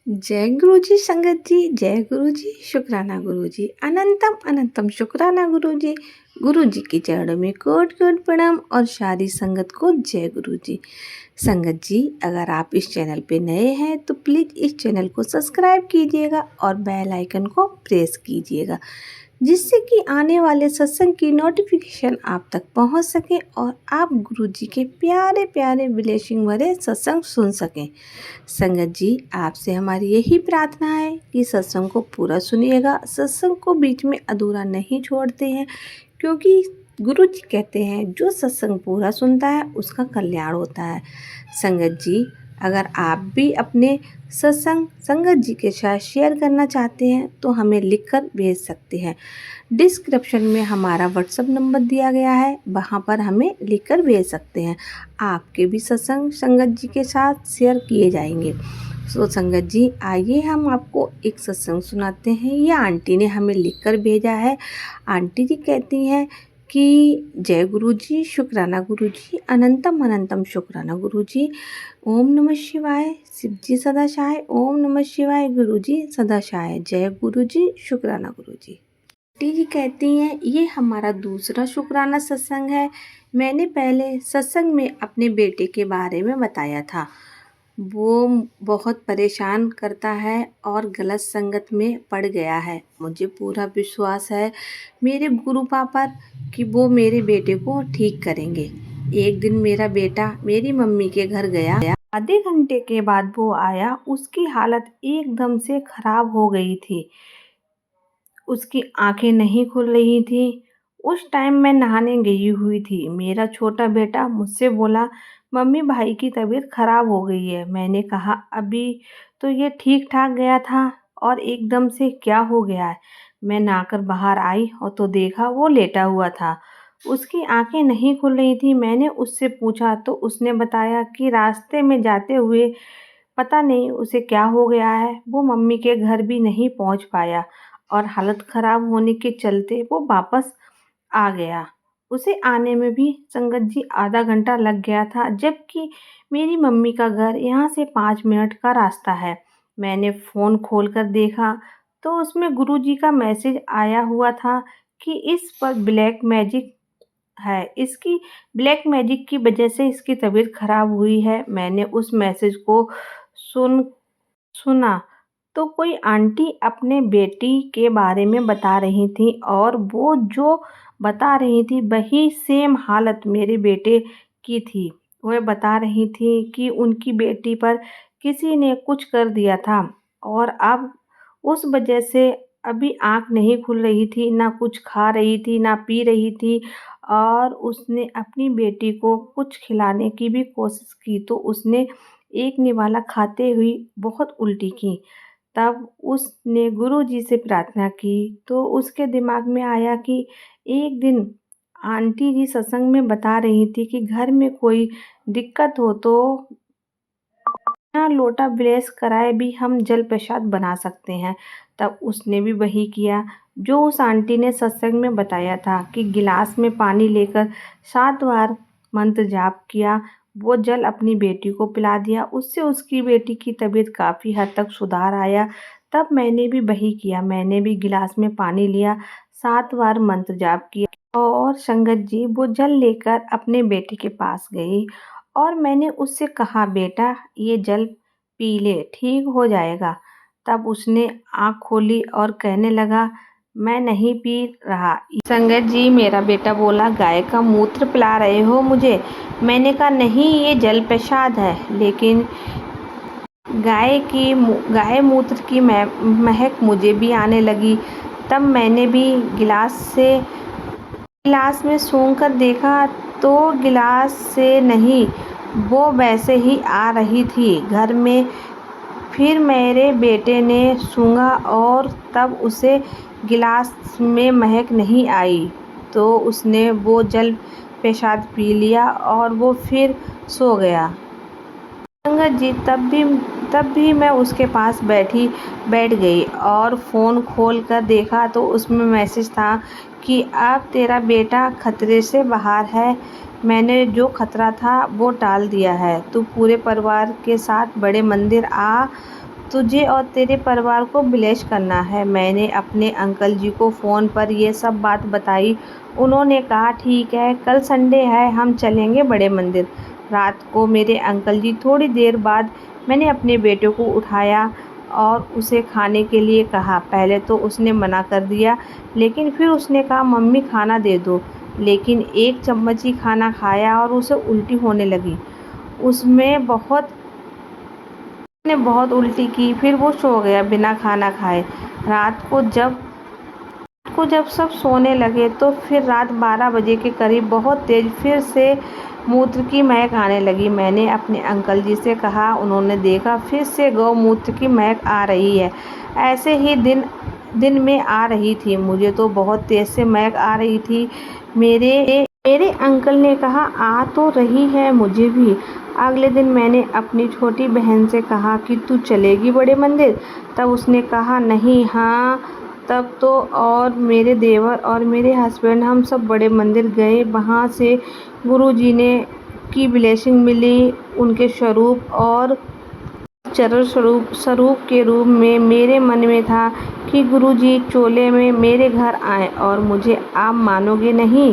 जय गुरु जी संगत जी, जय गुरु जी, शुक्राना गुरु जी, अनंतम अनंतम शुक्राना गुरु जी। गुरु जी के चरणों में कोट कोट प्रणाम और सारी संगत को जय गुरु जी। संगत जी, अगर आप इस चैनल पे नए हैं तो प्लीज़ इस चैनल को सब्सक्राइब कीजिएगा और बेल आइकन को प्रेस कीजिएगा, जिससे कि आने वाले सत्संग की नोटिफिकेशन आप तक पहुंच सके और आप गुरु जी के प्यारे प्यारे ब्लेसिंग भरे सत्संग सुन सकें। संगत जी, आपसे हमारी यही प्रार्थना है कि सत्संग को पूरा सुनिएगा। सत्संग को बीच में अधूरा नहीं छोड़ते हैं, क्योंकि गुरु जी कहते हैं जो सत्संग पूरा सुनता है उसका कल्याण होता है। संगत जी, अगर आप भी अपने सत्संग संगत जी के साथ शेयर करना चाहते हैं तो हमें लिखकर भेज सकते हैं। डिस्क्रिप्शन में हमारा व्हाट्सएप नंबर दिया गया है, वहाँ पर हमें लिखकर भेज सकते हैं। आपके भी सत्संग संगत जी के साथ शेयर किए जाएंगे। तो संगत जी, आइए हम आपको एक सत्संग सुनाते हैं। ये आंटी ने हमें लिखकर भेजा है। आंटी जी कहती हैं कि जय गुरु जी, शुक्राना गुरु जी, अनंतम अनंतम शुक्राना गुरु जी। ओम नमः शिवाय, शिव जी सदा सहाय। ओम नमः शिवाय, गुरु जी सदा सहाय। जय गुरु जी, शुक्राना गुरु जी। आंटी जी कहती हैं ये हमारा दूसरा शुक्राना सत्संग है। मैंने पहले सत्संग में अपने बेटे के बारे में बताया था। वो बहुत परेशान करता है और गलत संगत में पड़ गया है। मुझे पूरा विश्वास है मेरे गुरु पापा कि वो मेरे बेटे को ठीक करेंगे। एक दिन मेरा बेटा मेरी मम्मी के घर गया। आधे घंटे के बाद वो आया। उसकी हालत एकदम से खराब हो गई थी। उसकी आंखें नहीं खुल रही थी। उस टाइम मैं नहाने गई हुई थी। मेरा छोटा बेटा मुझसे बोला, मम्मी भाई की तबीयत खराब हो गई है। मैंने कहा अभी तो ये ठीक ठाक गया था और एकदम से क्या हो गया है। मैं नहाकर बाहर आई और तो देखा वो लेटा हुआ था। उसकी आंखें नहीं खुल रही थी। मैंने उससे पूछा तो उसने बताया कि रास्ते में जाते हुए पता नहीं उसे क्या हो गया है। वो मम्मी के घर भी नहीं पहुंच पाया और हालत ख़राब होने के चलते वो वापस आ गया। उसे आने में भी संगत जी आधा घंटा लग गया था, जबकि मेरी मम्मी का घर यहाँ से 5 मिनट का रास्ता है। मैंने फ़ोन खोलकर देखा तो उसमें गुरुजी का मैसेज आया हुआ था कि इस पर ब्लैक मैजिक है। इसकी ब्लैक मैजिक की वजह से इसकी तबीयत ख़राब हुई है। मैंने उस मैसेज को सुना तो कोई आंटी अपने बेटी के बारे में बता रही थी और वो जो बता रही थी वही सेम हालत मेरे बेटे की थी। वह बता रही थी कि उनकी बेटी पर किसी ने कुछ कर दिया था और अब उस वजह से अभी आँख नहीं खुल रही थी, ना कुछ खा रही थी, ना पी रही थी और उसने अपनी बेटी को कुछ खिलाने की भी कोशिश की तो उसने एक निवाला खाते हुए बहुत उल्टी की। तब उसने गुरुजी से प्रार्थना की तो उसके दिमाग में आया कि एक दिन आंटी जी सत्संग में बता रही थी कि घर में कोई दिक्कत हो तो बिना लोटा ब्लेस कराए भी हम जल प्रसाद बना सकते हैं। तब उसने भी वही किया जो उस आंटी ने सत्संग में बताया था कि गिलास में पानी लेकर 7 बार मंत्र जाप किया। वो जल अपनी बेटी को पिला दिया। उससे उसकी बेटी की तबीयत काफ़ी हद तक सुधार आया। तब मैंने भी वही किया। मैंने भी गिलास में पानी लिया, 7 बार मंत्र जाप किया और संगत जी वो जल लेकर अपने बेटे के पास गई और मैंने उससे कहा, बेटा ये जल पी ले, ठीक हो जाएगा। तब उसने आँख खोली और कहने लगा, मैं नहीं पी रहा। संगत जी, मेरा बेटा बोला, गाय का मूत्र पिला रहे हो मुझे? मैंने कहा नहीं, ये जल प्रसाद है, लेकिन गाय मूत्र की महक मुझे भी आने लगी। तब मैंने भी गिलास में सूंघ कर देखा तो गिलास से नहीं, वो वैसे ही आ रही थी घर में। फिर मेरे बेटे ने सूंघा और तब उसे गिलास में महक नहीं आई तो उसने वो जल प्रसाद पी लिया और वो फिर सो गया। संगत जी, तब भी मैं उसके पास बैठ गई और फ़ोन खोल कर देखा तो उसमें मैसेज था कि अब तेरा बेटा खतरे से बाहर है। मैंने जो खतरा था वो टाल दिया है। तू पूरे परिवार के साथ बड़े मंदिर आ तुझे और तेरे परिवार को ब्लेस करना है। मैंने अपने अंकल जी को फ़ोन पर ये सब बात बताई। उन्होंने कहा ठीक है, कल संडे है, हम चलेंगे बड़े मंदिर। रात को मेरे अंकल जी थोड़ी देर बाद मैंने अपने बेटे को उठाया और उसे खाने के लिए कहा। पहले तो उसने मना कर दिया, लेकिन फिर उसने कहा मम्मी खाना दे दो। लेकिन एक चम्मच ही खाना खाया और उसे उल्टी होने लगी। उसमें बहुत ने बहुत उल्टी की, फिर वो सो गया बिना खाना खाए। रात को जब सब सोने लगे तो फिर रात 12 बजे के करीब बहुत तेज फिर से मूत्र की महक आने लगी। मैंने अपने अंकल जी से कहा, उन्होंने देखा फिर से गौमूत्र की महक आ रही है। ऐसे ही दिन दिन में आ रही थी। मुझे तो बहुत तेज से महक आ रही थी। मेरे अंकल ने कहा आ तो रही है मुझे भी। अगले दिन मैंने अपनी छोटी बहन से कहा कि तू चलेगी बड़े मंदिर? तब उसने कहा नहीं। हाँ, तब तो और मेरे देवर और मेरे हस्बैंड हम सब बड़े मंदिर गए। वहाँ से गुरुजी ने की ब्लेसिंग मिली। उनके स्वरूप और चरण स्वरूप के रूप में मेरे मन में था कि गुरुजी चोले में मेरे घर आए और मुझे आप मानोगे नहीं,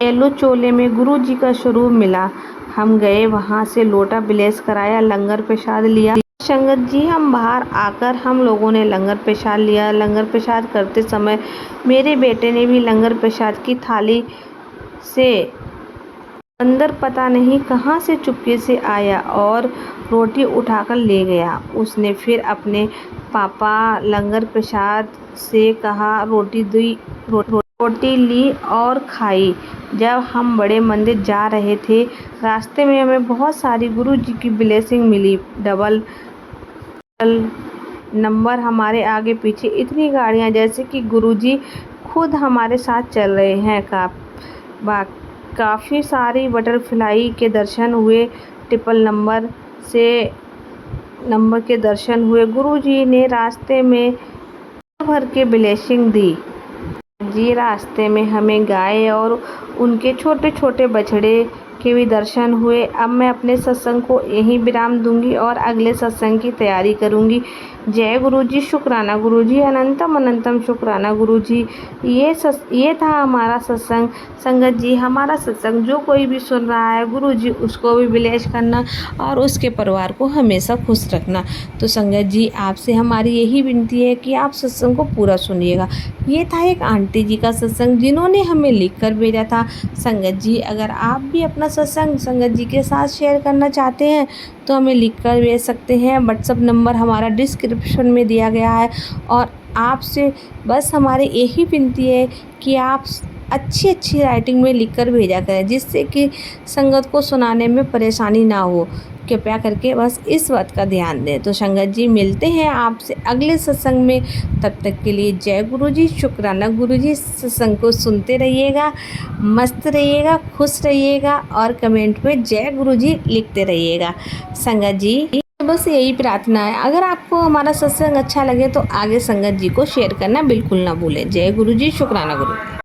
येलो चोले में गुरुजी का स्वरूप मिला। हम गए, वहाँ से लोटा ब्लेस कराया, लंगर प्रसाद लिया। संगत जी, हम बाहर आकर हम लोगों ने लंगर प्रसाद लिया। लंगर प्रसाद करते समय मेरे बेटे ने भी लंगर प्रसाद की थाली से अंदर पता नहीं कहाँ से चुपके से आया और रोटी उठाकर ले गया। उसने फिर अपने पापा लंगर प्रसाद से कहा रोटी दी, रोटी ली और खाई। जब हम बड़े मंदिर जा रहे थे, रास्ते में हमें बहुत सारी गुरु जी की ब्लेसिंग मिली। डबल नंबर हमारे आगे पीछे इतनी गाड़ियाँ जैसे कि गुरुजी खुद हमारे साथ चल रहे हैं। काफ़ी सारी बटरफ्लाई के दर्शन हुए। ट्रिपल नंबर के दर्शन हुए। गुरुजी ने रास्ते में भर के ब्लेसिंग दी। जी, रास्ते में हमें गाय और उनके छोटे छोटे बछड़े के भी दर्शन हुए। अब मैं अपने सत्संग को यहीं विराम दूंगी और अगले सत्संग की तैयारी करूंगी। जय गुरुजी, शुक्राना गुरुजी, अनंतम अनंतम शुक्राना गुरुजी। ये था हमारा सत्संग। संगत जी, हमारा सत्संग जो कोई भी सुन रहा है, गुरुजी उसको भी ब्लेस करना और उसके परिवार को हमेशा खुश रखना। तो संगत जी, आपसे हमारी यही विनती है कि आप सत्संग को पूरा सुनिएगा। ये था एक आंटी जी का सत्संग जिन्होंने हमें लिख कर भेजा था। संगत जी, अगर आप भी अपना सत्संग संगत जी के साथ शेयर करना चाहते हैं तो हमें लिख कर भेज सकते हैं। व्हाट्सअप नंबर हमारा डिस्क्रिप्शन में दिया गया है। और आपसे बस हमारी यही विनती है कि आप अच्छी राइटिंग में लिख कर भेजा करें, जिससे कि संगत को सुनाने में परेशानी ना हो। कृपया करके बस इस बात का ध्यान दें। तो संगत जी, मिलते हैं आपसे अगले सत्संग में। तब तक के लिए जय गुरुजी, शुक्राना गुरुजी। सत्संग को सुनते रहिएगा, मस्त रहिएगा, खुश रहिएगा और कमेंट में जय गुरुजी लिखते रहिएगा। संगत जी, बस यही प्रार्थना है। अगर आपको हमारा सत्संग अच्छा लगे तो आगे संगत जी को शेयर करना बिल्कुल ना भूलें। जय गुरुजी, शुक्राना गुरुजी।